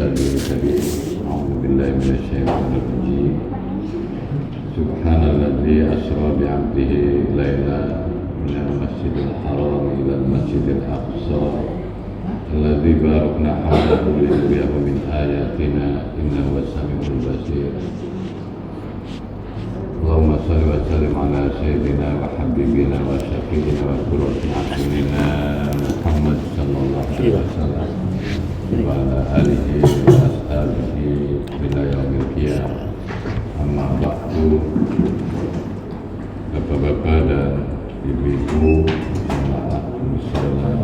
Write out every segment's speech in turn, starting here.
A'udzubillahi minasyaitonir rajim. Subhanalladzi asra bi'abdihi lailan minal masjidil haram ilal masjidil aqsa alladzi barakna hawlahu linuriyahu min ayatina innahu was-sami'ul basir. Allahumma shalli wa sallim ala sayyidina wa habibina wa syafiina wa qurrati a'yunina Muhammad sallallahu alaihi wasallam wa ala alihi wa ashabihi ila yaumil qiyamah. Amma ba'du. Bapak-bapak dan ibu-ibu jemaah muslimin.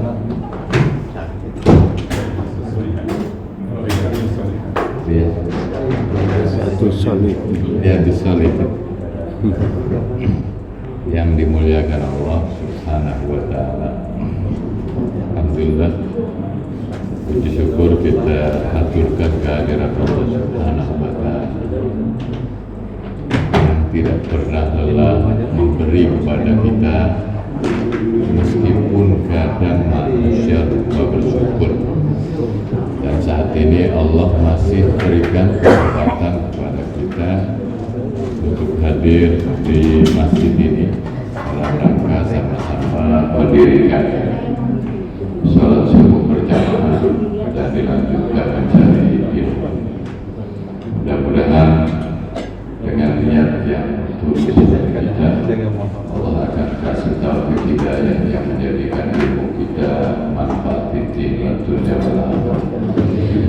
Ya, yang dimuliakan Allah Subhanahu wa ta'ala. Alhamdulillah, puji syukur kita haturkan kehadirat Allah Subhanahu wa ta'ala yang tidak pernah lelah memberi kepada kita, meskipun kadang manusia lupa bersyukur. Dan saat ini Allah masih berikan kesempatan kepada kita untuk hadir di masjid ini dalam rangka sama-sama mendirikan sholat subuh berjamaah dan dilanjutkan mencari ilmu. Mudah-mudahan dengan niat yang tulus dari kita, Allah akan kasih taufik hidayah yang menjadikan ilmu kita manfaat di dunia wal akhirah.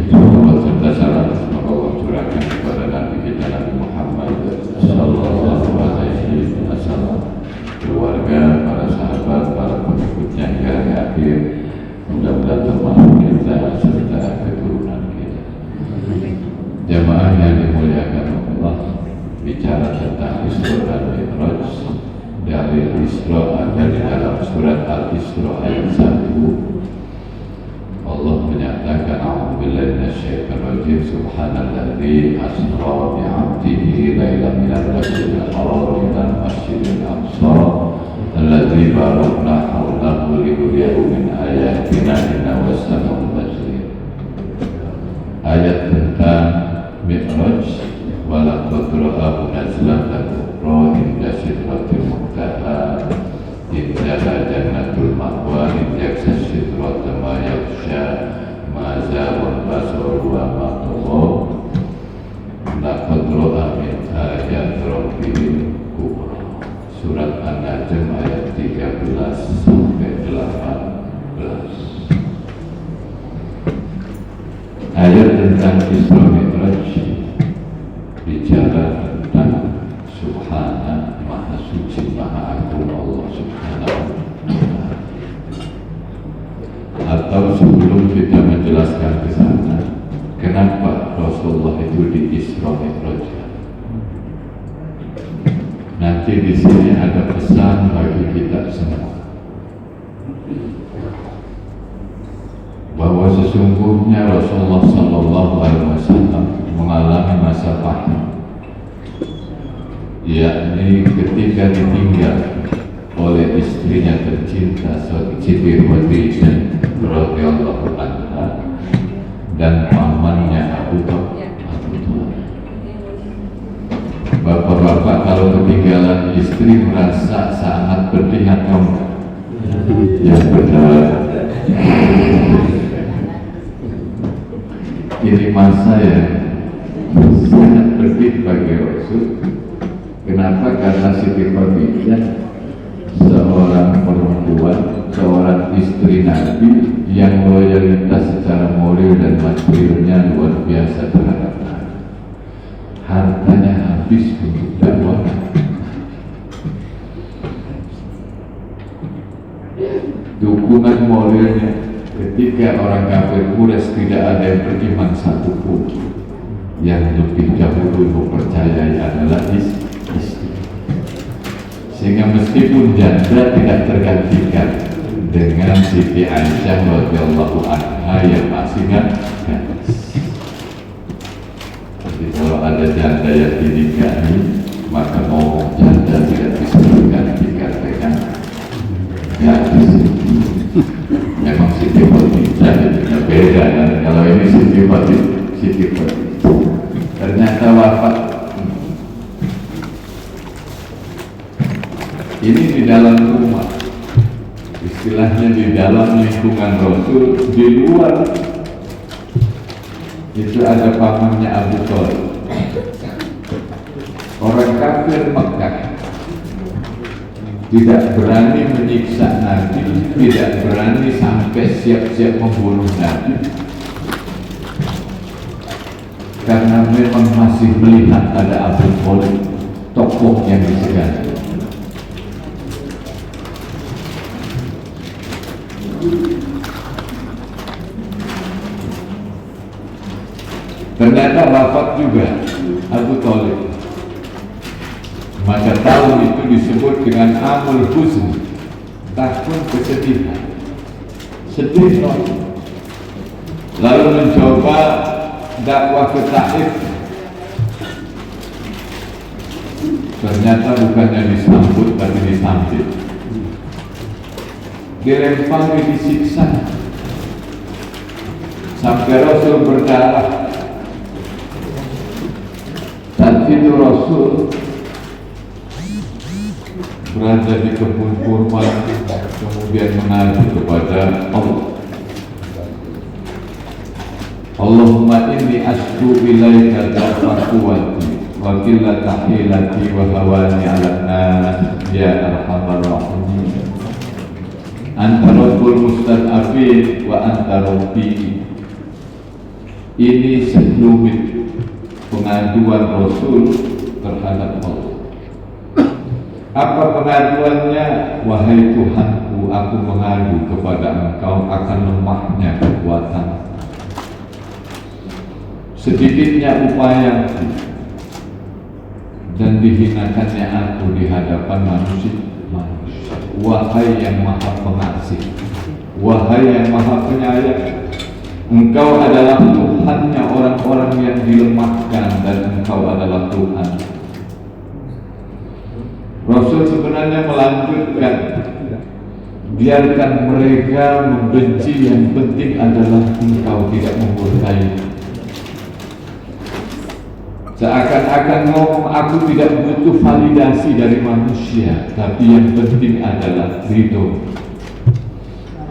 Semoga serta salam semoga Allah curahkan kepada Nabi kita Nabi Muhammad sallallahu alaihi wasallam, keluarga, para sahabat, para pengikutnya hingga hari akhir. Mudah-mudahan termasuk kita serta keturunan kita. Jamaah yang dimuliakan Allah, bicara tentang Isra dan Mi'raj. Dari Isra ada di dalam surat Al-Isra ayat 1. Allah menyatakan a'udzubillahi minasyaitonir rajim. Subhanalladzi asra bi'abdihi lailan minal masjidil haram ilal masjidil aqsa alladzi barakna hawlahu linuriyahu min ayatina innahu was-sami'ul basir. Ayat tentang Mi'raj, walaqad ra'ahu nazlatan ukhra inda sidratil muntaha indaha jannatul ma'wa yaghsha sidrata ma yaghsha ma zagha al-basaru wa ma tagha laqad ra'a min ayati rabbihil kubra. Surat An-Najm ayat 13 sampai 18. Ayat tentang Isra Mi'raj bicara tentang Subhana, Maha Suci, Maha Agung Allah Subhanahu wa ta'ala. Atau sebelum kita menjelaskan ke sana, kenapa Rasulullah itu di Isra Mi'raj? Nanti di sini ada pesan bagi kita semua, bahwa sesungguhnya Rasulullah sallallahu alaihi wasallam mengalami masa pahit, yakni ketika ditinggal oleh istrinya tercinta Siti Khadijah radhiyallahu anha dan pamannya Abu Talib. Bapak-bapak kalau ketinggalan istri merasa sangat pedih atau enggak? Ya benar. Ini masa yang sangat pedih bagi Rasul. Kenapa? Karena Siti Khadijah seorang perempuan, seorang istri Nabi yang loyalitas secara moral dan materialnya luar biasa terhadap Nabi. Hartanya habis untuk dakwah. Dukungan moralnya ketika orang kafir Quraisy tidak ada yang beriman satupun, yang lebih dahulu mempercayai adalah istri. Sehingga meskipun janda tidak tergantikan dengan Siti Aisyah radhiyallahu anha yang masih gadis. Jadi kalau ada janda yang dinikahi, maka mau janda tidak bisa tergantikan dengan gadis. Memang Siti Khadijah beda kan? Kalau ini Siti Siti Khadijah. Ternyata wafat. Ini di dalam rumah, istilahnya di dalam lingkungan Rasul. Di luar itu ada pamannya Abu Thalib, orang kafir Mekah, tidak berani menyiksa Nabi, tidak berani sampai siap-siap membunuh Nabi, karena memang masih melihat ada Abu Thalib, tokoh yang disegani. Ternyata wafat juga Abu Thalib. Maka tahun itu disebut dengan Amul Huzn, tahun kesedihan, sedih. Lalu mencoba dakwah ke Taif. Ternyata bukannya disambut tapi disambit, dilempar, disiksa, sampai Rasul berdarah. Saat itu Rasul berada di kebun kurma, kemudian mengadu kepada Allah. Allahumma inni asku ilaika dha'fa quwwati wa qillata hilati wa hawani 'alan nas ya arhamar rahimin. Anta rabbul mustad'afin wa anta rabbi. Ini sekelumit pengaduan Rasul terhadap Allah. Apa pengaduannya? Wahai Tuhanku, aku mengadu kepada Engkau akan lemahnya kekuatan, sedikitnya upayaku, dan dihinakannya aku di hadapan manusia. Wahai yang maha pengasih, wahai yang maha penyayang, Engkau adalah Tuhannya orang-orang yang dilemahkan, dan Engkau adalah Tuhan. Rasul sebenarnya melanjutkan, biarkan mereka membenci, yang penting adalah Engkau tidak memurkai. Seakan-akan ngomong, aku tidak butuh validasi dari manusia, tapi yang penting adalah ridho.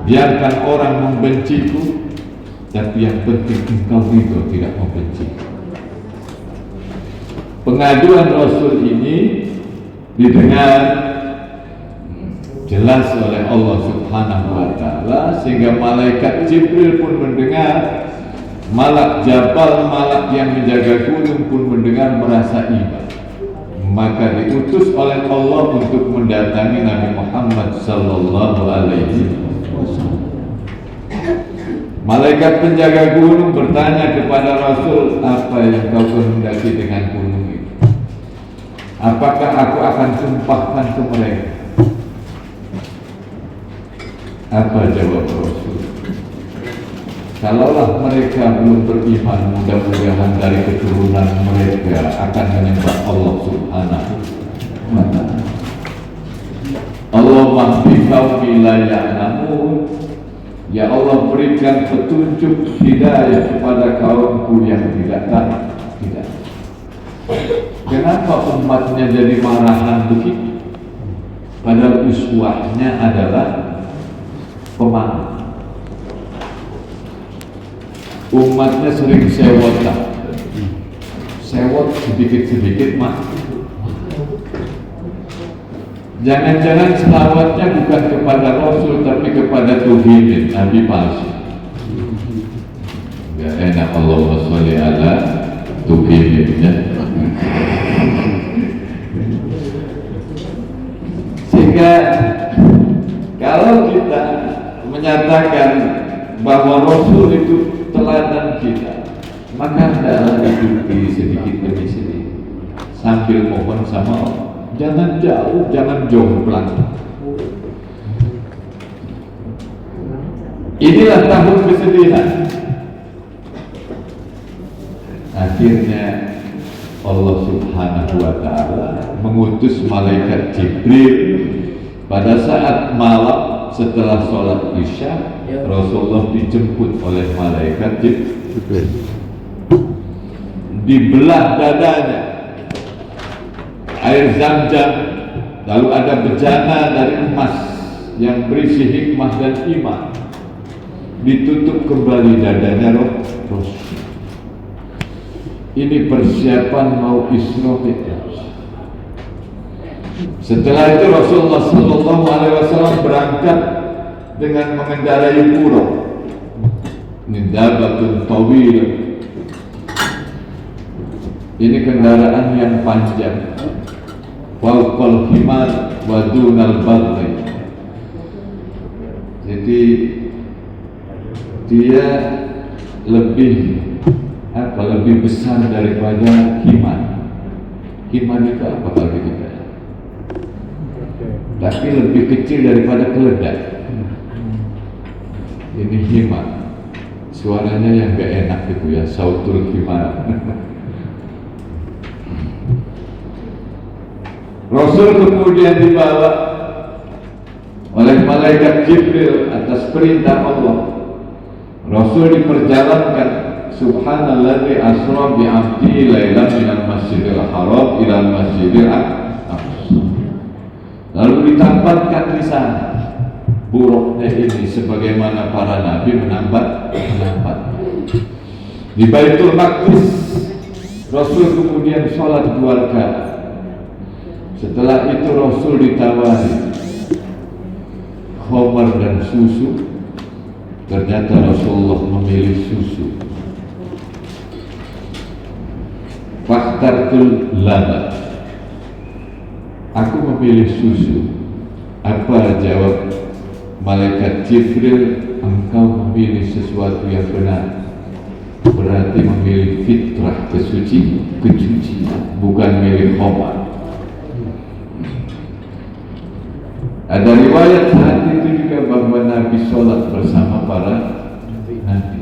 Biarkan orang membenciku, tapi yang penting Engkau ridho, tidak membenci. Pengaduan Rasul ini didengar jelas oleh Allah Subhanahu wa Ta'ala, sehingga malaikat Jibril pun mendengar, malak Jabal, malak yang menjaga gunung pun mendengar, merasa iba. Maka diutus oleh Allah untuk mendatangi Nabi Muhammad sallallahu alaihi wasallam. Malaikat penjaga gunung bertanya kepada Rasul, apa yang kau kehendaki dengan gunung itu? Apakah aku akan tumpahkan ke mereka? Apa jawab Rasul? Kalaulah mereka belum beriman, mudah-mudahan dari keturunan mereka akan menyembah Allah Subhanahu wa Ta'ala. Allahumma bifawmi la ya'lamun. Ya Allah, berikan petunjuk hidayah kepada kaumku yang tidak tahu. Tidak. Kenapa umatnya jadi marahan begitu? Padahal uswahnya adalah pemaaf. Umatnya sering sewotan, sewot sedikit-sedikit mah. Jangan-jangan selawatnya bukan kepada Rasul, tapi kepada Tuhan, Nabi palsu. Gak enak Allahumma sholli ala Tuhan ya. Sehingga kalau kita menyatakan bahwa Rasul itu teladan kita, maka hendaklah diikuti sedikit demi sedikit sambil mohon sama Allah. Jangan jauh, jangan jomplang. Inilah tahun kesedihan. Akhirnya Allah Subhanahu wa Ta'ala mengutus malaikat Jibril pada saat malam setelah sholat Isya. Rasulullah dijemput oleh malaikat Jibril. dibelah dadanya, air Zam-Zam, lalu ada bejana dari emas yang berisi hikmah dan iman, ditutup kembali dadanya Rasul. Ini persiapan mau Isra Mi'raj. Setelah itu Rasulullah SAW berangkat dengan mengendarai buruk, nidabatun tawil. Ini kendaraan yang panjang, fawqal himar wa dunal baghi. Jadi dia lebih besar daripada himar. Himar itu apa kalau kita? Tapi lebih kecil daripada keledai. Ini himar. Suaranya yang gak enak itu ya, sautul himar. Rasul kemudian dibawa oleh malaikat Jibril atas perintah Allah. Rasul diperjalankan, subhanalladzi asra bi 'abdi lailan minal masjidil haram ila masjidil aqsa. Lalu ditempatkan di sana buruknya ini sebagaimana para nabi menambat. Di Baitul Maqdis Rasul kemudian sholat 2 rakaat. Setelah itu Rasul ditawari khamar dan susu. Ternyata Rasulullah memilih susu. Fakhtartul laban, aku memilih susu. Apa jawab malaikat Jibril? Engkau memilih sesuatu yang benar, berarti memilih fitrah kesucian, bukan milih khamar. Ada riwayat saat itu juga bahwa Nabi sholat bersama para nabi.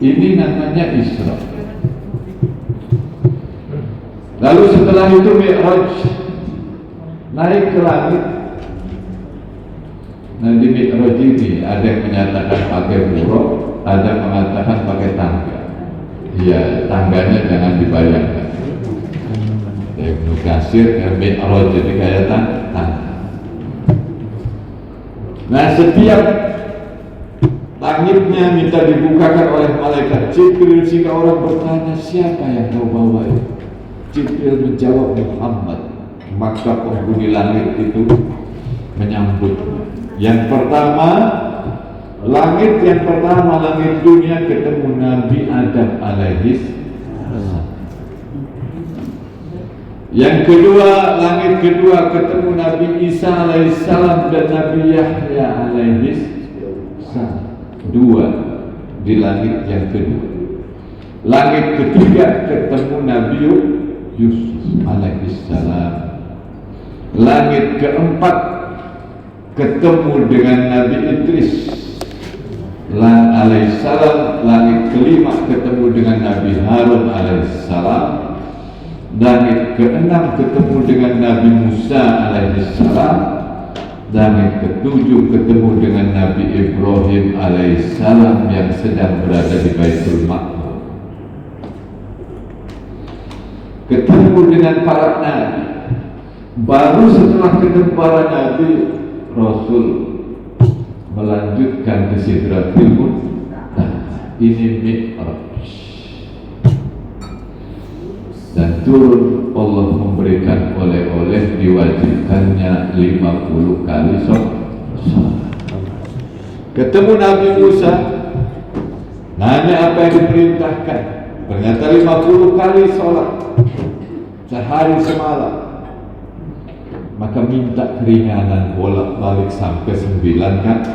Ini namanya Isra. Lalu setelah itu Mi'raj, naik ke langit. Nah di Mi'raj ini ada yang menyatakan pakai buruk, ada yang mengatakan pakai tangga. Ya tangganya jangan dibayangkan. Ibnu Katsir Mi'raj jadi kayak tangga. Nah setiap langitnya minta dibukakan oleh malaikat Jibril, sehingga orang bertanya, siapa yang kau bawa itu? Jibril menjawab, Muhammad. Maka penghuni langit itu menyambut. Yang pertama, langit dunia ketemu Nabi Adam alaihis. Yang kedua, langit kedua ketemu Nabi Isa alaihissalam dan Nabi Yahya alaihissalam. 2 di langit yang kedua. Langit ketiga ketemu Nabi Yusuf alaihissalam. Langit keempat ketemu dengan Nabi Idris alaihissalam. Langit kelima ketemu dengan Nabi Harun alaihissalam. Langit keenam ketemu dengan Nabi Musa alaihissalam. Langit ketujuh ketemu dengan Nabi Ibrahim alaihissalam yang sedang berada di Baitul Maqdis. Ketemu dengan para nabi. Baru setelah ketemu para nabi, Rasul melanjutkan ke Sidratil Muntaha. Ini Mi'raj. Dan turun Allah memberikan oleh-oleh, diwajibkannya 50 kali sholat. Ketemu Nabi Musa, nanya apa yang diperintahkan. Ternyata 50 kali sholat sehari semalam. Maka minta keringanan, bolak-balik sampai 9 kali.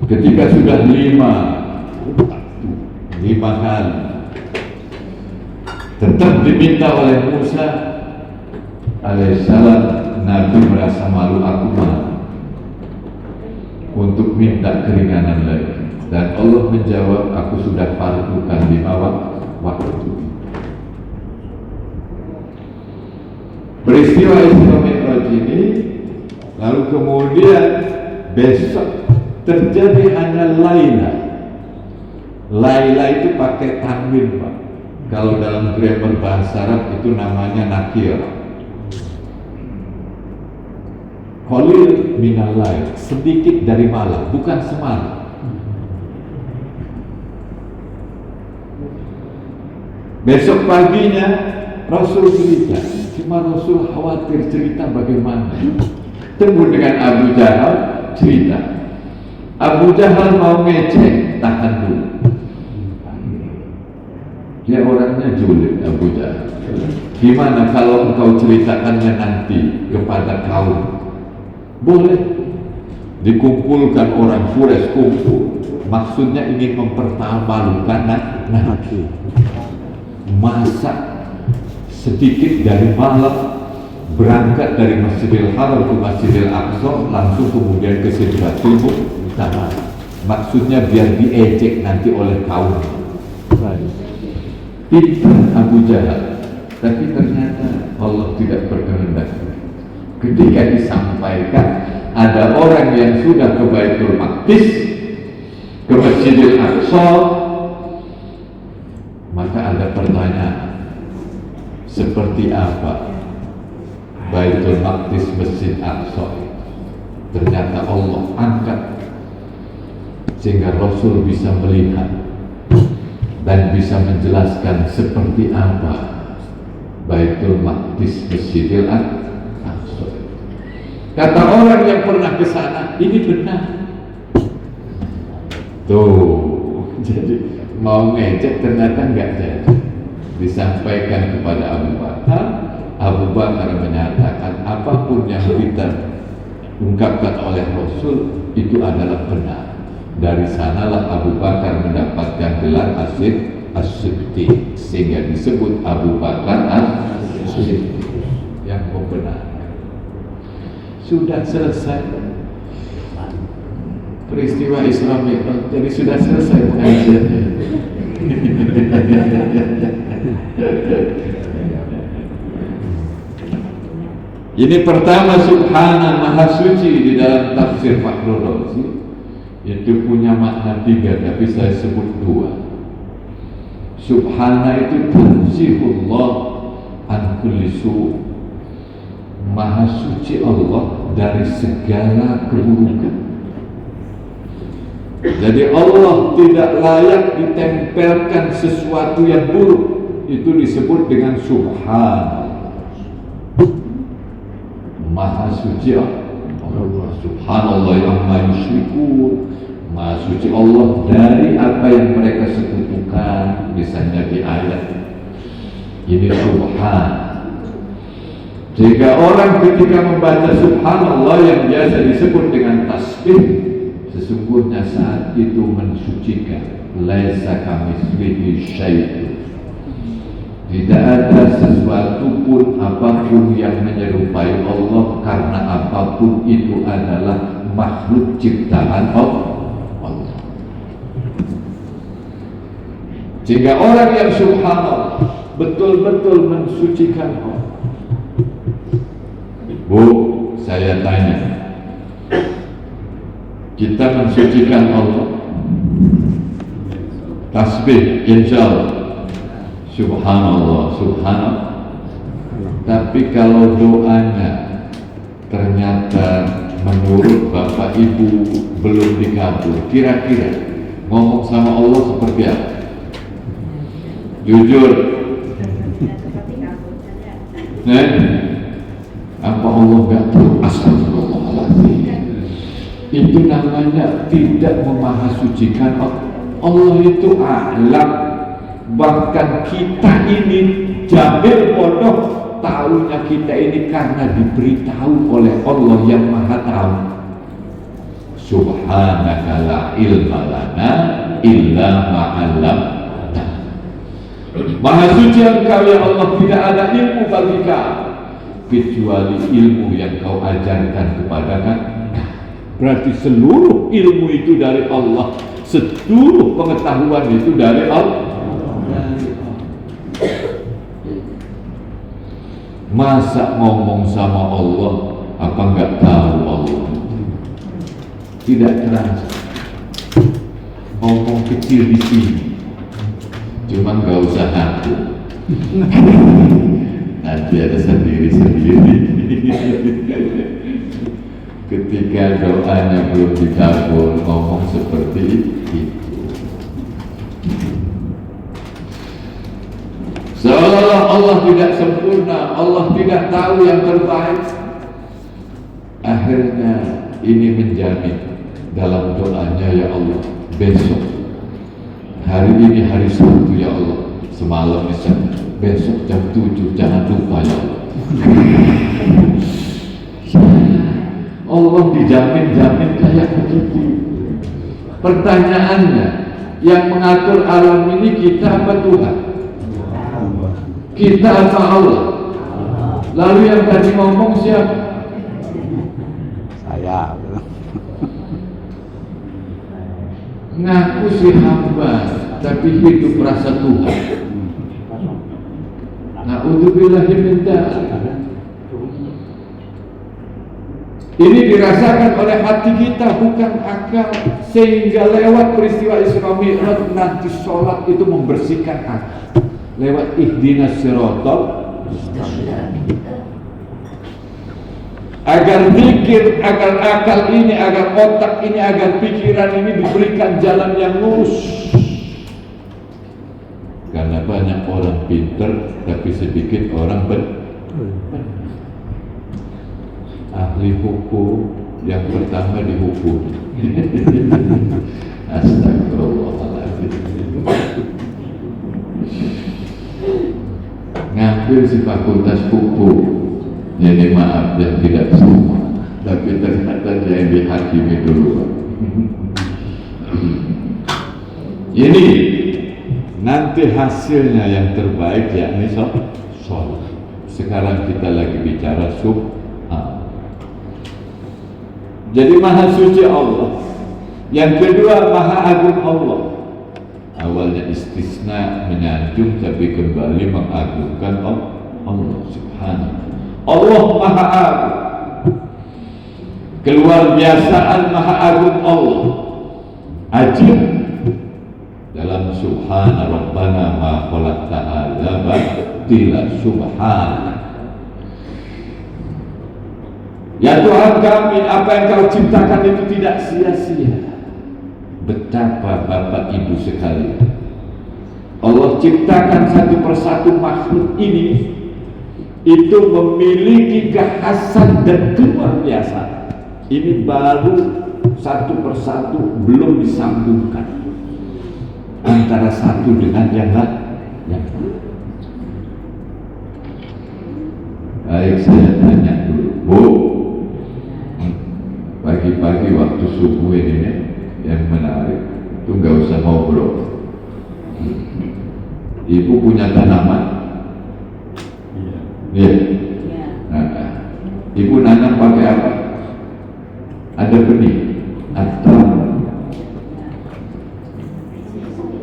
Ketika sudah 5 kali tetap diminta oleh Musa alaihissalam. Nabi merasa malu, aku malu untuk minta keringanan lagi. Dan Allah menjawab, aku sudah fardukan 5 waktu. Peristiwa Isra Mi'raj ini lalu kemudian besok terjadi hanya Laila. Laila itu pakai tanwin, Pak. Kalau dalam grammar bahasa Arab itu namanya nakir. Qalil minal lail, sedikit dari malam, bukan semalam. Besok paginya Rasul cerita, cuma Rasul khawatir cerita bagaimana. Temu dengan Abu Jahal, cerita. Abu Jahal mau ngecek, tahan dulu. Dia orangnya julid, Abu Jahal. Gimana kalau engkau ceritakannya nanti kepada kaum? Boleh. Dikumpulkan orang Quraisy, kumpul. Maksudnya ingin mempertahankan Nabi. Masak sedikit dari malam, berangkat dari Masjidil Haram ke Masjidil Aqsa, langsung kemudian ke Sidratul Muntaha. Maksudnya biar diejek nanti oleh kaum. Pintar Abu Jahal, tapi ternyata Allah tidak berkehendak. Ketika disampaikan ada orang yang sudah ke Baitul Maqdis, ke Masjidil Aqsa, maka ada pertanyaan, seperti apa Baitul Maqdis, Masjid Aqsa? Ternyata Allah angkat sehingga Rasul bisa melihat dan bisa menjelaskan seperti apa Baitul Maqdis, Masjidil Aqsa. Kata orang yang pernah ke sana, ini benar. Tuh, jadi mau ngecek ternyata enggak jadi. Disampaikan kepada Abu Bakar. Abu Bakar menyatakan apapun yang kita ungkapkan oleh Rasul itu adalah benar. Dari sanalah Abu Bakar mendapatkan gelar As-Siddiq, sehingga disebut Abu Bakar As-Siddiq, yang membenarkan. Sudah selesai peristiwa Isra Mi'raj, jadi sudah selesai pengajiannya. Ini pertama, Subhana, Maha Suci, di dalam tafsir Fakhrul Razi itu punya makna 3, tapi saya sebut 2. Subhana itu tanzihullah an kulli su', Maha Suci Allah dari segala keburukan. Jadi Allah tidak layak ditempelkan sesuatu yang buruk. Itu disebut dengan Subhanallah. Maha Suci Allah. Subhanallah amma yusyrikun. Maha Suci Allah dari apa yang mereka sekutukan. Misalnya di ayat ini Subhan. Jika orang ketika membaca Subhanallah yang biasa disebut dengan tasbih, sesungguhnya saat itu mensucikan. Laisa kamitslihi syai'un. Tidak ada sesuatu pun apapun yang menyerupai Allah, karena apapun itu adalah makhluk ciptaan Allah. Jika orang yang Subhanallah betul-betul mensucikan Allah. Bu, saya tanya, kita mensucikan Allah, tasbih, insya Allah, Subhanallah, Subhanallah. Tapi kalau doanya ternyata menurut Bapak Ibu belum dikabul, kira-kira ngomong sama Allah seperti apa? Jujur. Apa Allah nggak tahu? Astagfirullahaladzim. Itu namanya tidak memahasucikan Allah. Allah itu alam. Bahkan kita ini jahil bodoh, tahunya kita ini karena diberitahu oleh Allah yang Maha Tahu. Subhanaka la ilma lana illa ma'allamtana. Maha suci Engkau ya Allah, tidak ada ilmu bagi kami kecuali ilmu yang Kau ajarkan kepada kami. Berarti seluruh ilmu itu dari Allah, seluruh pengetahuan itu dari Allah. Masa ngomong sama Allah apa enggak tahu Allah? Tidak terasa. ngomong kecil di sini, cuma nggak usah ngaku. Nanti ada sendiri-sendiri. Ketika doanya belum dikabul, ngomong seperti itu. Seolah Allah tidak sempurna, Allah tidak tahu yang terbaik. Akhirnya ini menjamin dalam doanya, ya Allah, besok, hari ini hari Sabtu ya Allah, semalam misalnya, besok jam 7 jangan lupa ya Allah. Allah dijamin kayak begitu. Pertanyaannya, yang mengatur alam ini kita apa Tuhan? Kita apa Allah? Lalu yang tadi ngomong siapa? Saya. Ngaku si hamba, tapi hidup rasa Tuhan. Na'udzubillahi min dzalik. Ini dirasakan oleh hati kita, bukan akal. Sehingga lewat peristiwa Isra Mi'raj nanti sholat itu membersihkan hati. Lewat ihdinas siratal agar pikir, agar akal ini, agar otak ini, agar pikiran ini diberikan jalan yang lurus. Karena banyak orang pinter tapi sedikit orang ahli hukum yang pertama dihukum. Astagfirullahaladzim. Ngambil si fakultas hukum, jadi maaf yang tidak semua, tapi ternyata yang dihakimi dulu. Ini nanti hasilnya yang terbaik yakni sholat. Sekarang kita lagi bicara subhan. Jadi maha suci Allah. Yang kedua maha agung Allah. Awalnya istisna menyanjung tapi kembali mengagungkan Allah subhanahu. Allah maha agung. Keluar biasaan maha agung Allah. Ajib dalam subhana rabbana ma khalaqta hadza batila subhana. Ya Tuhan kami, apa yang kau ciptakan itu tidak sia-sia. Betapa Bapak Ibu sekalian, Allah ciptakan satu persatu makhluk ini, itu memiliki kekhasan dan luar biasa. Ini baru satu persatu, belum disambungkan antara satu dengan yang lain. Baik, saya tanya dulu, Bu, pagi-pagi waktu subuh ini yang menarik, itu nggak usah ngobrol. Ibu punya tanaman? Iya. Nah, Ibu nanam pakai apa? Ada benih atau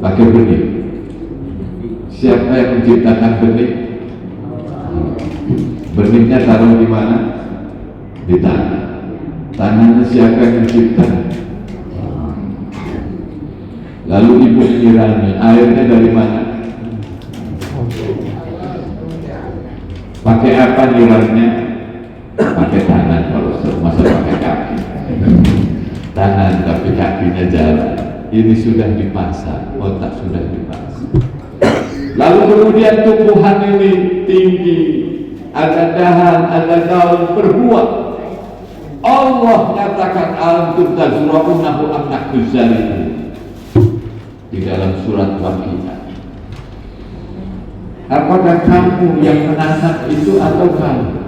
pakai benih? Siapa yang menciptakan benih? Benihnya taruh di mana? Di tanah. Tanahnya siapa yang menciptakan? Lalu Ibu nyirami, airnya dari mana? Pakai apa nyiramnya? Pakai tangan, kalau masa pakai kaki. Tangan tapi kakinya jalan. Ini sudah dipasang, otak sudah dipasang. Lalu kemudian tumbuhan ini tinggi, ada dahan, ada daun, berbuah. Allah nyatakan antum tazra'unahu am nahnu zari'un di dalam surat Waqiah. Apakah kamu yang menanam itu atau kami?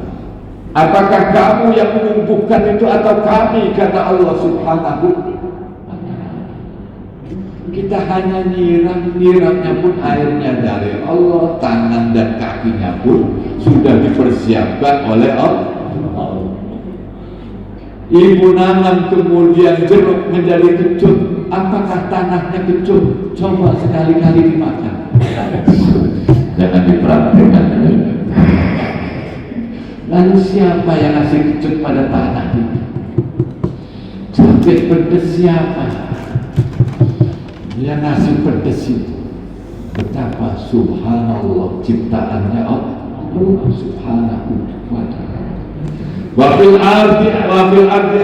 Apakah kamu yang menumbuhkan itu atau kami? Kata Allah subhanahu wa ta'ala. Kita hanya nyiramnya pun airnya dari Allah, tangan dan kakinya pun sudah dipersiapkan oleh Allah. Ibu nanam kemudian jeruk menjadi kecut. Apakah tanahnya kecut? Coba sekali-kali dimakan. Jangan dipraktekkan. Lalu siapa yang ngasih kecut pada tanah itu? Cabai pedas siapa? Yang nasi pedas itu betapa subhanallah ciptaannya Allah subhanahu wa ta'ala. Wafil ardi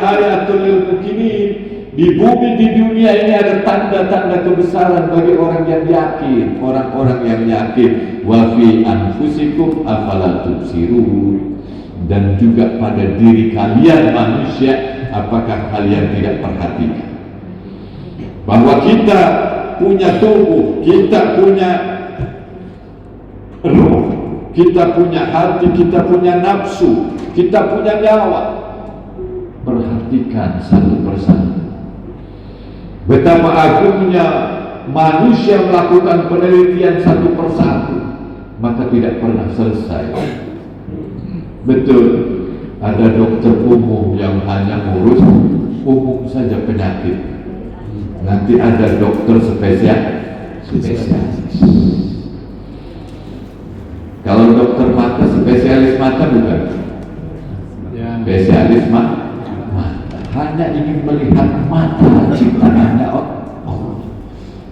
ayatul lil mukminin. Di bumi, di dunia ini ada tanda-tanda kebesaran bagi orang yang yakin, orang-orang yang yakin. Wa fi anfusikum afala tubsirun. Dan juga pada diri kalian manusia, apakah kalian tidak perhatikan bahwa kita punya tubuh, kita punya ruh, kita punya hati, kita punya nafsu, kita punya nyawa. Perhatikan satu persatu. Betapa agungnya manusia melakukan penelitian satu persatu, maka tidak pernah selesai. Betul, ada dokter umum yang hanya ngurus umum saja penyakit. Nanti ada dokter spesialis. Kalau dokter mata, spesialis mata bukan? Spesialis mata. Hanya ingin melihat mata ciptaannya Allah.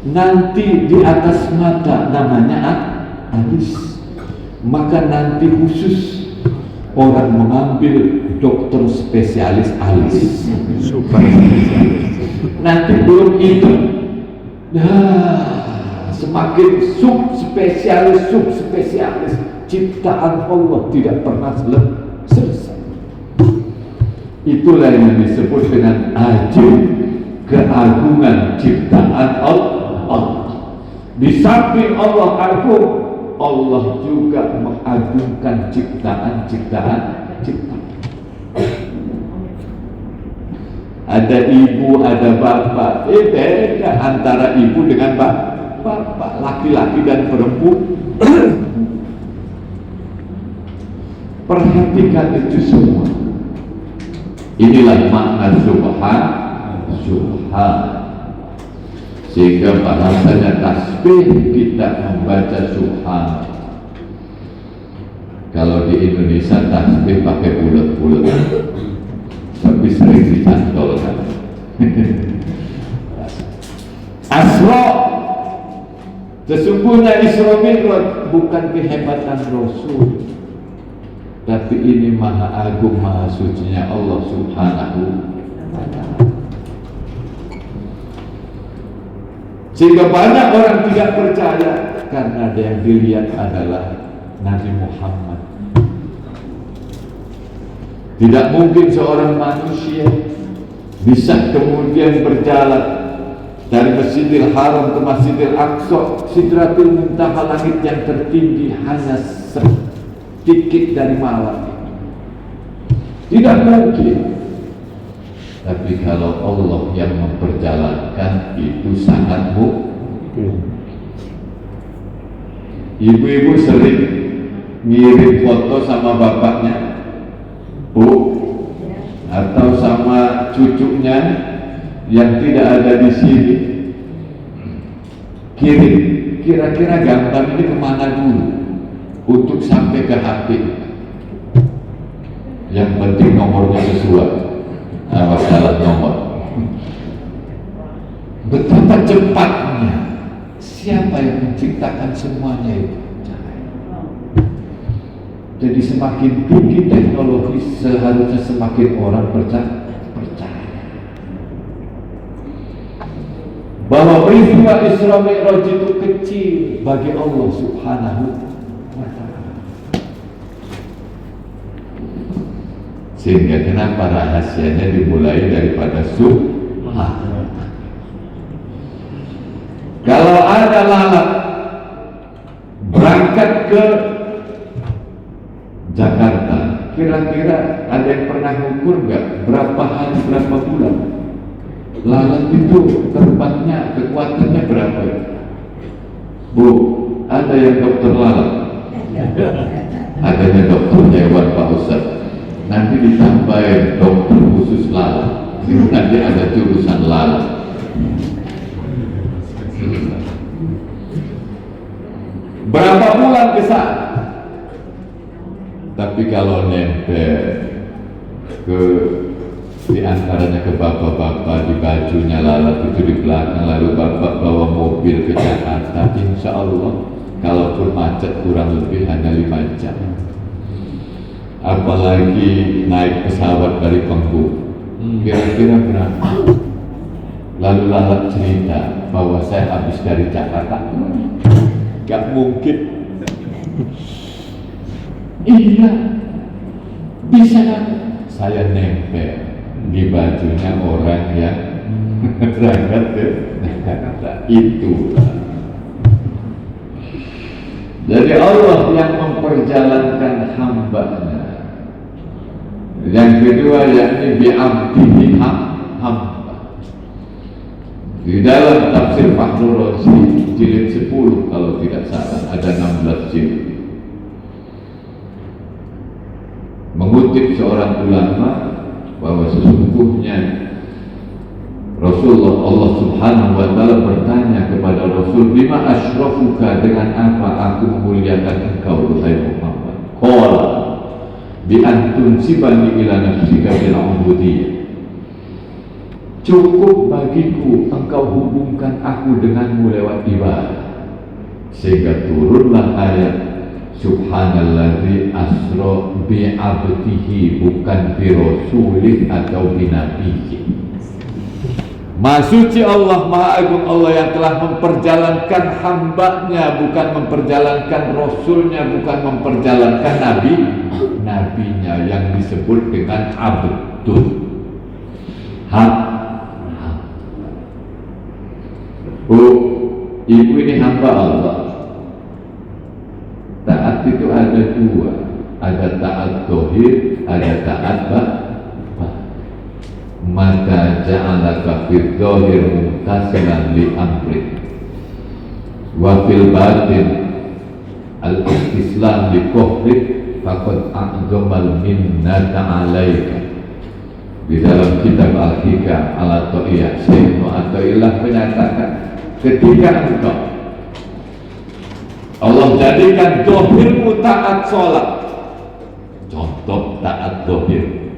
Nanti di atas mata namanya alis. Maka nanti khusus orang mengambil dokter spesialis alis. Super spesialis. Nanti belum itu, semakin subspesialis ciptaan Allah tidak pernah selesai. Itulah yang disebut dengan ajib, keagungan ciptaan Allah. Di samping Allah agung, Allah juga mengagungkan ciptaan. Ada ibu, ada bapak. Beda antara ibu dengan bapak, laki-laki dan perempuan. Perhatikan itu semua. Inilah makna subhan. Sehingga bahasanya tasbih kita membaca subhan. Kalau di Indonesia tasbih pakai bulat-bulat, tapi sering dicantolkan. Asra, sesungguhnya Isra Mi'raj bukan kehebatan Rasul, tapi ini maha agung, maha sucinya Allah subhanahu wa ta'ala. Sehingga banyak orang tidak percaya karena yang dilihat adalah Nabi Muhammad. Tidak mungkin seorang manusia bisa kemudian berjalan dari Masjidil Haram ke Masjidil Aqsa, Sidratul Muntaha, langit yang tertinggi, hanya sedikit dari malam. Tidak mungkin. Tapi kalau Allah yang memperjalankan, itu sangat mungkin. Ibu-ibu sering ngirim foto sama bapaknya, Bu, atau sama cucunya yang tidak ada di sini, kirim. Kira-kira gambar ini kemana dulu untuk sampai ke HP? Yang penting nomornya sesuai. Salah nomor. Betapa cepatnya. Siapa yang menciptakan semuanya itu? Jadi semakin tinggi teknologi, seharusnya semakin orang percaya bahwa peristiwa Isra Mi'raj itu kecil bagi Allah subhanahu wa ta'ala. Sehingga kenapa rahasianya dimulai daripada subhan. Kalau ada lalat berangkat ke Jakarta, kira-kira ada yang pernah mengukur nggak berapa hari, berapa bulan lalat itu terbangnya, kekuatannya berapa? Bu, ada yang dokter lalat? Adanya dokter hewan Pak Ustaz. Nanti ditambahin dokter khusus lalat. Nanti ada jurusan lalat. Berapa bulan ke sana? Tapi kalau nempel ke Di antaranya ke bapak-bapak di bajunya lalat itu di belakang, lalu bapak bawa mobil ke Jakarta. Insya Allah kalaupun macet kurang lebih hanya 5 jam. Apalagi naik pesawat dari Bengkulu, kira-kira berapa? Lalu lalat cerita bahwa saya habis dari Jakarta. Gak mungkin. Iya, bisa kan? Saya nempel di bajunya orang yang berangkat ke Jakarta. Itu. Jadi Allah yang memperjalankan hamba-Nya. Yang kedua yakni bi'abdihi hamba. Di dalam tafsir Fakhrul Razi jilid 10 kalau tidak salah, ada 16 jilid. Mengutip seorang ulama bahwa sesungguhnya Rasulullah Allah Subhanahu wa taala bertanya kepada Rasul, "Bima asyrafuka, dengan apa aku memuliakan engkau wahai Muhammad?" Qala bi antun sibani ila nafsika bil ubudiyyah. Cukup bagiku engkau hubungkan aku denganmu lewat ibadah. Sehingga turunlah ayat Subhanalladzi asra bi 'abdihi, bukan bi rasulih atau bi nabiyyi. Maha suci Allah, Maha agung Allah yang telah memperjalankan hamba-Nya, bukan memperjalankan Rasulnya, bukan memperjalankan nabinya yang disebut dengan abdul. Ibu ini hamba Allah. Taat itu ada 2, ada taat dohir, ada taat maka ja'alaka fil dhahir muntasilan li amri wa fil batin al-istislam li kufrik faqad a'zamal minnata alaika. Di dalam kitab Al-Hikam ala Ta'iyah Syekh Mu'atailah menyatakan, ketika engkau Allah jadikan dohirmu taat sholat, contoh taat dohir,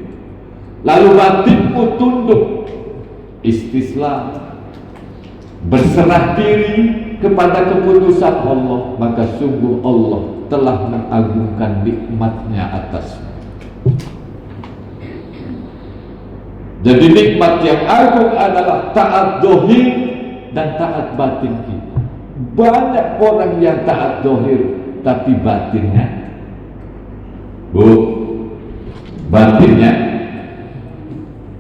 lalu batinmu tunduk istislam, berserah diri kepada keputusan Allah, maka sungguh Allah telah mengagungkan nikmatnya atasmu. Jadi nikmat yang agung adalah taat dohir dan taat batin kita. Banyak orang yang taat dohir tapi batinnya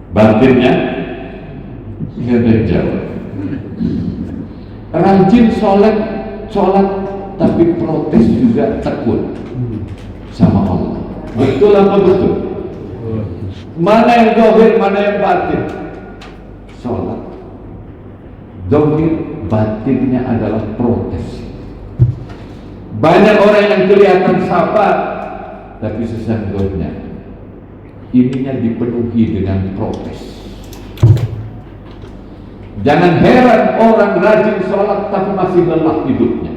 batinnya nggak ada yang jawab. Rajin sholat tapi protes juga tekun sama Allah. Betul apa betul? Mana yang dohir, mana yang batin? Sholat dohir, batinnya adalah protes. Banyak orang yang kelihatan sabar tapi sesungguhnya ininya dipenuhi dengan protes. Jangan heran orang rajin sholat tapi masih lelah hidupnya,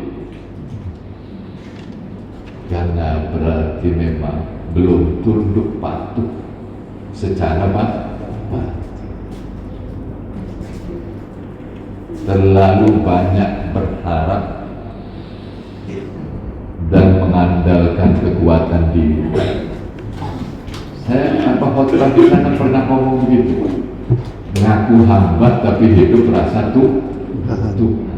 karena berarti memang belum tunduk patuh secara batin. Terlalu banyak berharap dan mengandalkan kekuatan diri. Saya khotbah di sana pernah ngomong begitu, ngaku hamba tapi hidup rasa Tuhan.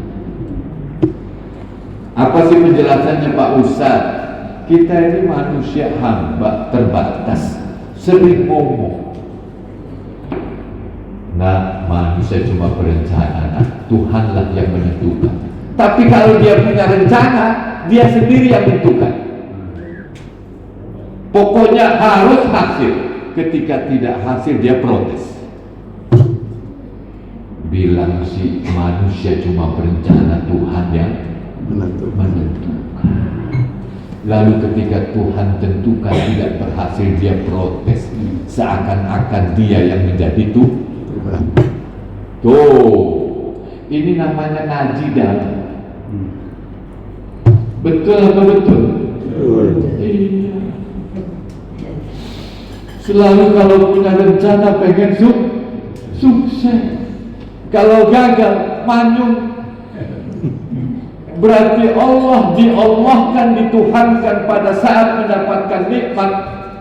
Apa sih penjelasannya Pak Ustadz? Kita ini manusia hamba terbatas, sering ngomong. Nah, manusia cuma berencana, Tuhanlah yang menentukan. Tapi kalau dia punya rencana, dia sendiri yang menentukan. Pokoknya harus hasil. Ketika tidak hasil, dia protes. Bilang si manusia cuma berencana, Tuhan yang menentukan. Lalu ketika Tuhan tentukan tidak berhasil, dia protes. Seakan-akan dia yang menjadi Tuhan. Tuh, ini namanya ngaji dalam. Betul apa betul? Iya. Selalu kalau punya rencana pengen sukses. Kalau gagal, manyun. Berarti Allah diallahkan, dituhankan pada saat mendapatkan nikmat,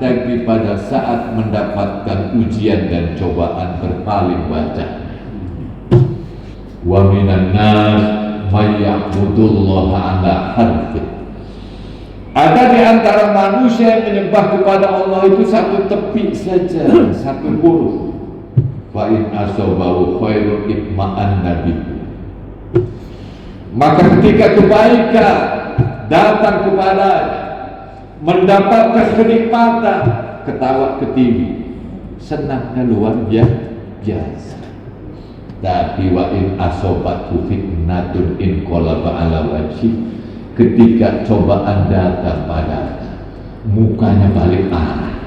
tapi pada saat mendapatkan ujian dan cobaan berpaling wajah. Wa minan nas may ya'budullaha ala harfin. Ada di antara manusia yang menyembah kepada Allah itu satu tepi saja, satu huruf. Fa in asabahu khairun itma'an nabi. Maka ketika kebaikan datang kepada, mendapatkan kenikmatan, ketawa ketiwi, senangnya luar biasa. Tapi wa in asobatu fitnatun in qalaba ala wajhi, ketika cobaan datang pada mukanya balik arah.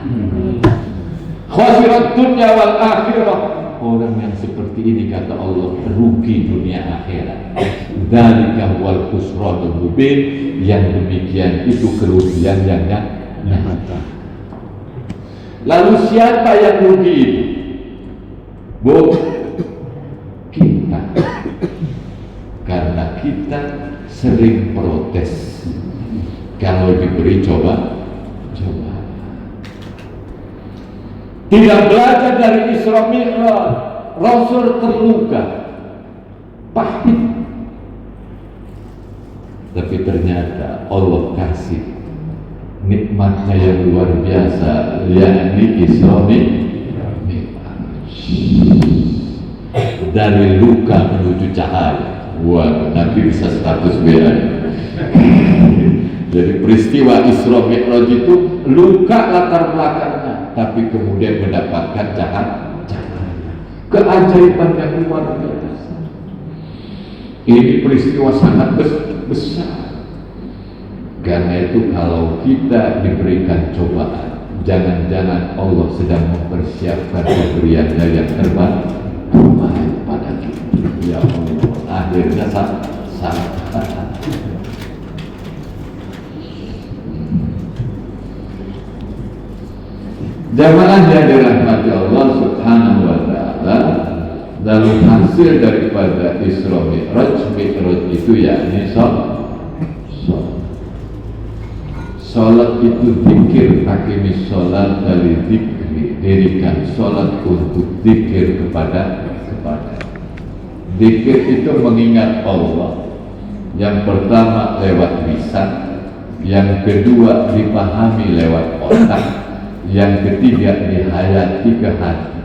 Khasirat dunya wal akhirah. Orang yang seperti ini kata Allah rugi dunia akhirat. Dzalika wal khusranul mubin, yang demikian itu kerugian yang nyata. Lalu siapa yang rugi itu? Kita. Karena kita sering protes kalau diberi coba. Tidak belajar dari Isra Mi'raj, Rasul terluka, pahit. Tapi ternyata Allah kasih nikmatnya yang luar biasa, yakni Isra Mi'raj. Dari luka menuju cahaya. Wah, nanti bisa status BA. Jadi peristiwa Isra Mi'raj itu luka latar belakangnya, tapi kemudian mendapatkan cahaya. Keajaiban yang luar biasa. Ini peristiwa sangat besar. Karena itu kalau kita diberikan cobaan, jangan-jangan Allah sedang mempersiapkan pemberiannya yang terbaik pada kita. Ya Allah, akhirnya jamaah yang dirahmati Allah Subhanahu wa ta'ala. Lalu hasil daripada Isra Mi'raj itu yakni Salat itu zikir, hakimi salat dari zikri, dirikan salat untuk zikir kepada. Zikir itu mengingat Allah. Yang pertama lewat lisan, yang kedua dipahami lewat otak, yang ketiga dihayati ke hati.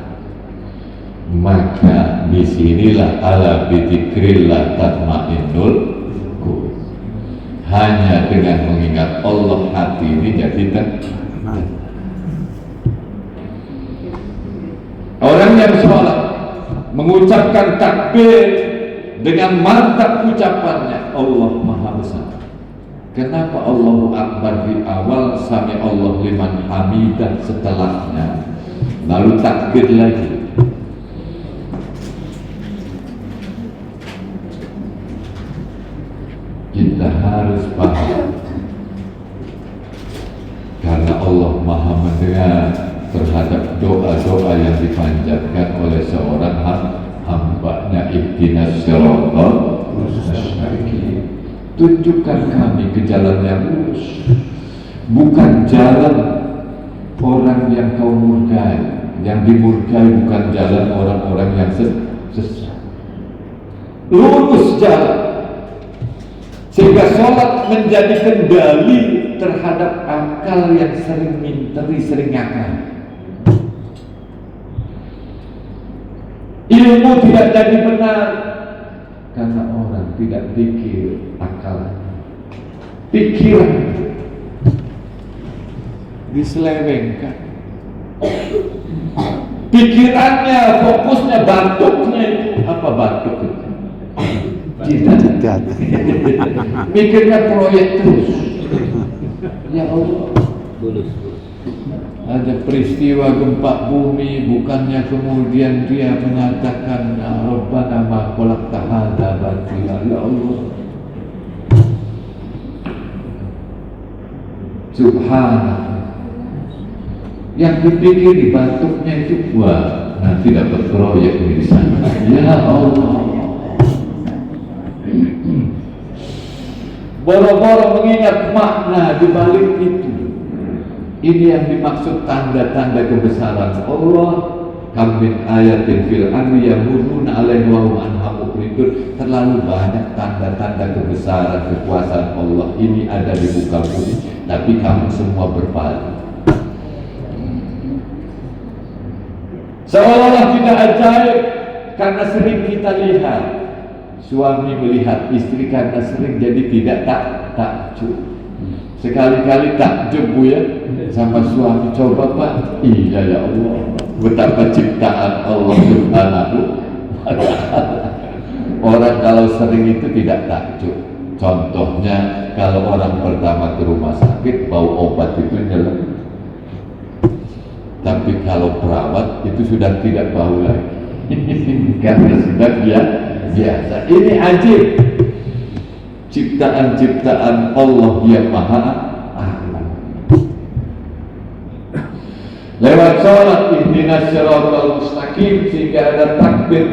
Maka disinilah ala bidzikrillah tatmainnul qulub. Hanya dengan mengingat Allah hati ini jadi tenang. Orang yang sholat mengucapkan takbir dengan mantap ucapannya, Allah Maha Besar. Kenapa Allahu Akbar di awal, sami Allah liman hamidah setelahnya, lalu takbir lagi? Kita harus paham, karena Allah Maha mendengar terhadap doa-doa yang dipanjatkan oleh seorang hamba-Nya. Ihdinas siratal mustaqim. Tunjukkan kami ke jalan yang lurus, bukan jalan orang yang kau murkai. Yang dimurkai bukan jalan orang-orang yang sesat. Lurus jalan, sehingga sholat menjadi kendali terhadap akal yang sering minteri, sering ngakal. Ilmu tidak jadi benar karena orang tidak pikir akalnya, pikiran diselewengkan. Pikirannya, fokusnya, batuknya itu apa? Batuk itu tidak. Mikirnya proyek terus. Ya Allah, ada peristiwa gempa bumi, bukannya kemudian dia menyatakan Rabbana ma khalaqta hadza batila. Ya Allah, subhanallah, Yang dipikir dibatuknya itu, wah nanti dapat proyek di sana. Ya Allah. Boro-boro mengingat makna di balik itu. Ini yang dimaksud tanda-tanda kebesaran Allah. Kam min ayatin fil ardi yamurruna 'alaiha wa hum anha mu'ridun. Terlalu banyak tanda-tanda kebesaran kekuasaan Allah ini ada di muka bumi, tapi kamu semua berpaling. Seolah-olah tidak ajaib karena sering kita lihat suami melihat istri, karena sering jadi tidak takjub. Sekali-kali takjub Bu ya sama suami, coba Pak, iya ya Allah, betapa ciptaan Allah Subhanahu wa ta'ala. Orang kalau sering itu tidak takjub. Contohnya kalau orang pertama ke rumah sakit bau obat itu nyelem, tapi kalau perawat itu sudah tidak bau lagi karena sudah biasa. Ini ajib, ciptaan-ciptaan Allah yang maha alam. Lewat sholat ihdinas siratal mustaqim sehingga ada takbir,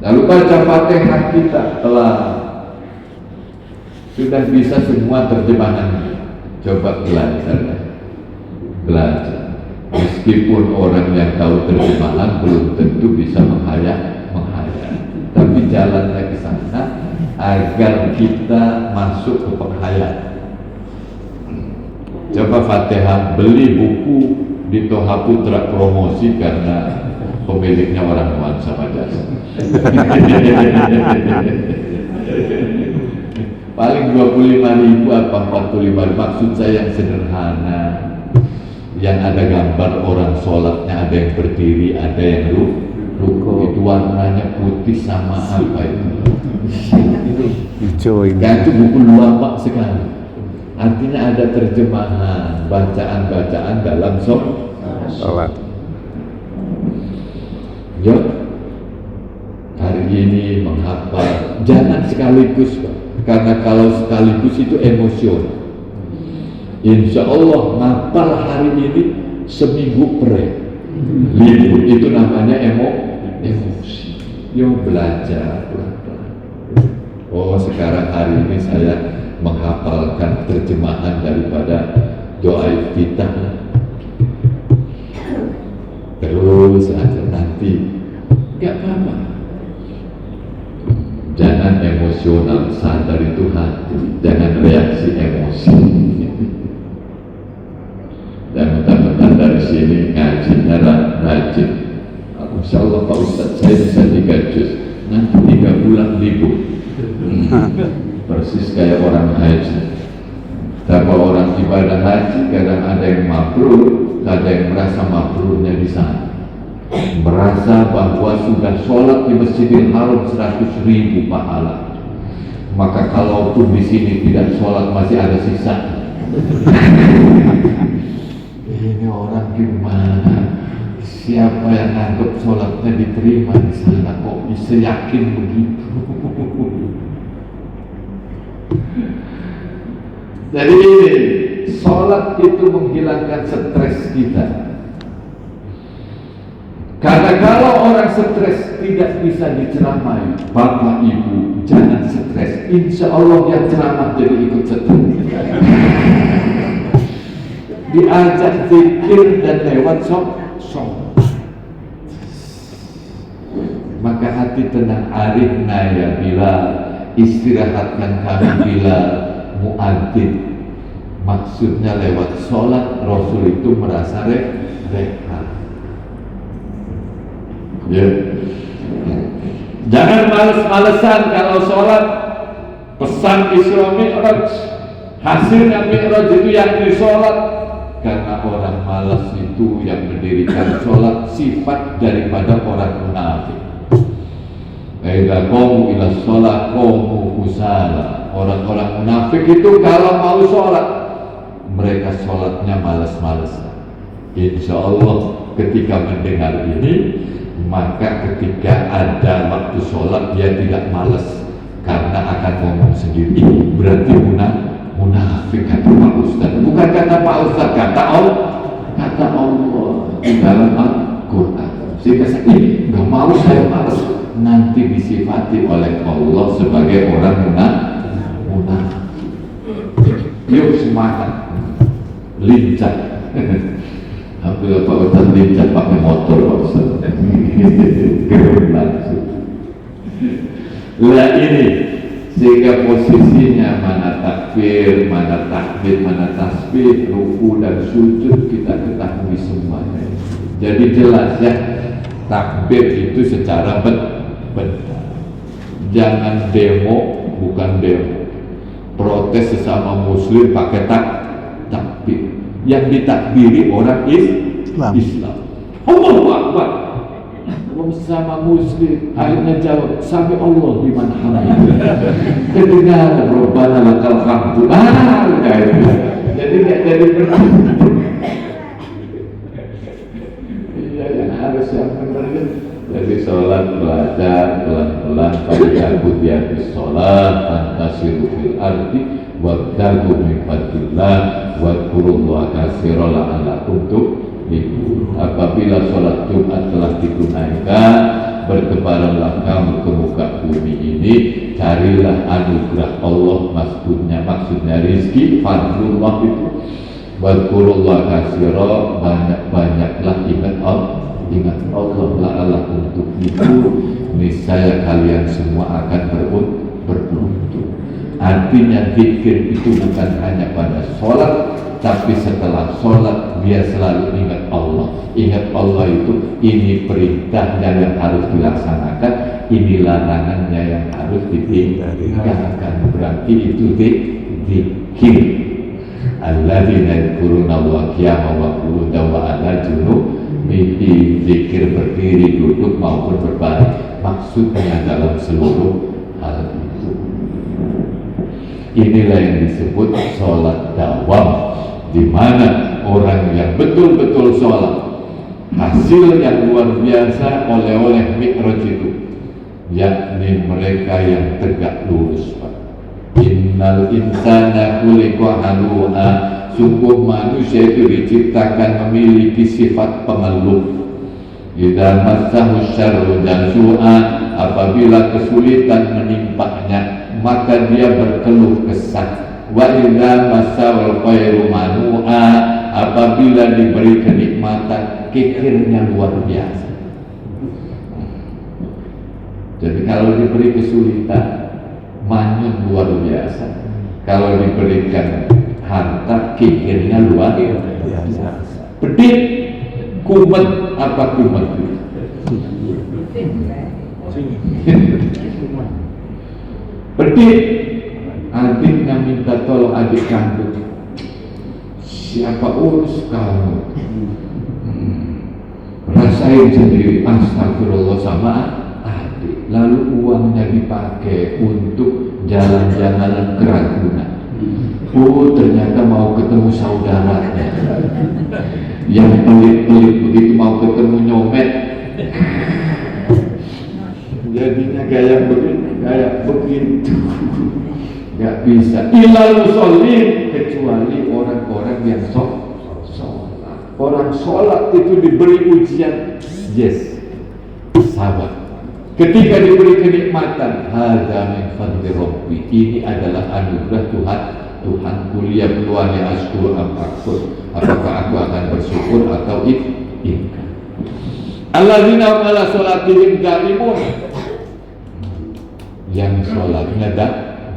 lalu baca Fatihah kita telah sudah bisa semua terjemahannya. Coba belajar. Meskipun orang yang tahu terjemahan belum tentu bisa menghayat, tapi jalannya ke sana agar kita masuk ke penghayat. Coba Fatihah, beli buku di Toha Putra promosi karena pemiliknya orang nuansa Majasa. Paling 25.000 apa 45.000, maksud saya yang sederhana, yang ada gambar orang sholatnya, ada yang berdiri, ada yang ruku, itu warnanya putih sama apa itu hijau ini. Dan itu buku lama sekali, artinya ada terjemahan bacaan-bacaan dalam sholat. Yuk, hari ini menghafal, jangan sekaligus Pak, karena kalau sekaligus itu emosional. Insya Allah ngapal hari ini seminggu libur, itu namanya emosi. Yuk belajar pelan-pelan. Oh sekarang hari ini saya menghafalkan terjemahan daripada doa iftitah. Terus aja nanti gak apa-apa. Jangan emosional, sadar itu hati, jangan reaksi emosi. Dan mudah-mudahan dari sini ngajinya rajin. Insya Allah Pak Ustadz saya bisa 3 juz, nanti 3 bulan libur. Persis kayak orang haji. Tapi orang ibadah haji kadang ada yang mabrur, ada yang merasa mabrurnya di sana, merasa bahwa sudah sholat di Masjidil Haram 100.000 pahala, maka kalaupun di sini tidak sholat masih ada sisa. Ini orang gimana? Siapa yang anggap sholatnya diterima di sana kok bisa yakin begitu? Jadi ini sholat itu menghilangkan stres kita. Karena kalau orang stres tidak bisa diceramai, Bapak Ibu jangan stres. Insya Allah yang ceramah jadi ikut stres. Diajak zikir dan lewat sholat, maka hati tenang. Arifna ya Bilal, istirahatkan kami Bilal muadzin. Maksudnya lewat sholat Rasul itu merasa rehat. Ya. Jangan males-malesan kalau sholat. Pesan Isra Mi'raj, hasilnya Mi'raj itu yang di sholat. Karena orang malas itu yang mendirikan sholat sifat daripada orang munafik. Idza qamu ila sholat qamu kusala. Orang-orang munafik itu kalau mau sholat, mereka sholatnya malas-malasan. Insya Allah ketika mendengar ini, maka ketika ada waktu sholat dia tidak malas, karena akan ngomong sendiri. Berarti munafik kata Pak Ustaz. Bukan kata Pak Ustaz, kata Allah di dalam Al-Quran. Sehingga saya nggak mau, saya malas nanti disifati oleh Allah sebagai orang munafik. Yuk semangat, lincah. Hampir Pak Ustaz lincah pakai motor Pak Ustaz. Keren langsung. Lah ini sehingga posisinya mana takbir, mana tahmid, mana tasbih, ruku dan sujud kita ketahui semuanya. Jadi jelas ya, takbir itu secara benar. Jangan demo, bukan demo. Protes sesama muslim pakai takbir. Yang ditakbiri orang Islam. Allahu Akbar. Sama muslim akhirnya jawab sami Allah liman hamidah. Kedengaran Rabbana lakal hamdu. Jadi nggak jadi benar. Iya, yang harus yang benar kan. Jadi sholat belajar pelan-pelan, fa'idhaku dihabis sholat fantasiru fil ardi wabdagu min fadillah wadkurullaha katsiran la'allakum tuflihun. Apabila sholat Jumat telah ditunaikan, bertebaranlah kamu ke muka bumi ini, carilah anugerah Allah, maksudnya rizki, fadlullah itu. Wadkurullaha katsiran, banyak-banyaklah ingat Allah la'allakum tuflihun, niscaya kalian semua akan beruntung. Artinya zikir itu bukan hanya pada sholat, tapi setelah sholat dia selalu ingat Allah. Ingat Allah itu, ini perintahnya yang harus dilaksanakan, ini larangannya yang harus ditinggalkan. Berarti itu zikir. Alladzina yadhkuruna Allaha qiyaman wa qu'udan wa 'ala junub. Mimpi, zikir berdiri, duduk maupun berbaring, maksudnya dalam seluruh hal itu. Inilah yang disebut sholat dawam, di mana orang yang betul-betul sholat, hasil yang luar biasa oleh Mi'raj itu, yakni mereka yang tegak lurus. Innal insana khuliqa halu'a. Sungguh manusia itu diciptakan memiliki sifat pengeluh. Idza massahu syarru jazua, apabila kesulitan menimpanya maka dia berkeluh kesah. Wa idza massal khairu manua, apabila diberi kenikmatan kikirnya luar biasa. Jadi kalau diberi kesulitan manyun luar biasa, kalau diberikan harta kikirnya luar biasa. Pedit, kumet, apa kumet? Pedit, adiknya minta tolong adik kandung. Siapa urus kamu? Rasain sendiri, astagfirullah sama adik. Lalu uangnya dipakai untuk jalan-jalan keragunan. Oh, ternyata mau ketemu saudaranya yang pelit-pelit begitu, mau ketemu nyopet, jadinya gaya begitu, nggak bisa. Ilal musholin, kecuali orang-orang yang sholat. Orang sholat itu diberi ujian, yes, sabar. Ketika diberi kenikmatan, hadza min fadli rabbi, ini adalah anugerah Tuhan kuliah peluangnya ashkur am-akfur, apakah aku akan bersyukur atau ingkar. Alladzina ala sholatihim daimun, yang sholatnya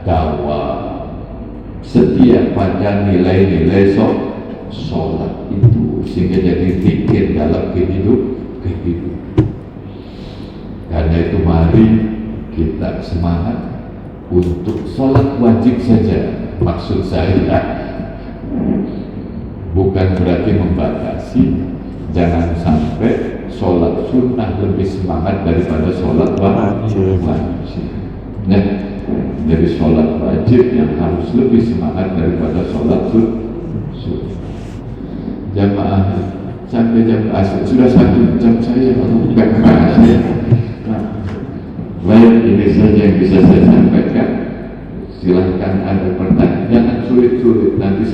dawam, setia pada nilai-nilai sholat itu, sehingga jadi zikir dalam kehidupan. Karena itu mari kita semangat untuk sholat wajib saja. Maksud saya bukan berarti membatasi, jangan sampai sholat sunnah lebih semangat daripada sholat wajib. Nah, jadi sholat wajib yang harus lebih semangat daripada sholat sunnah. Jamaah sampai jam asar sudah 1 jam saya kalau bukan bahasa. Baik, ini saja yang bisa saya sampaikan. Silahkan ada pertanyaan, jangan sulit-sulit nanti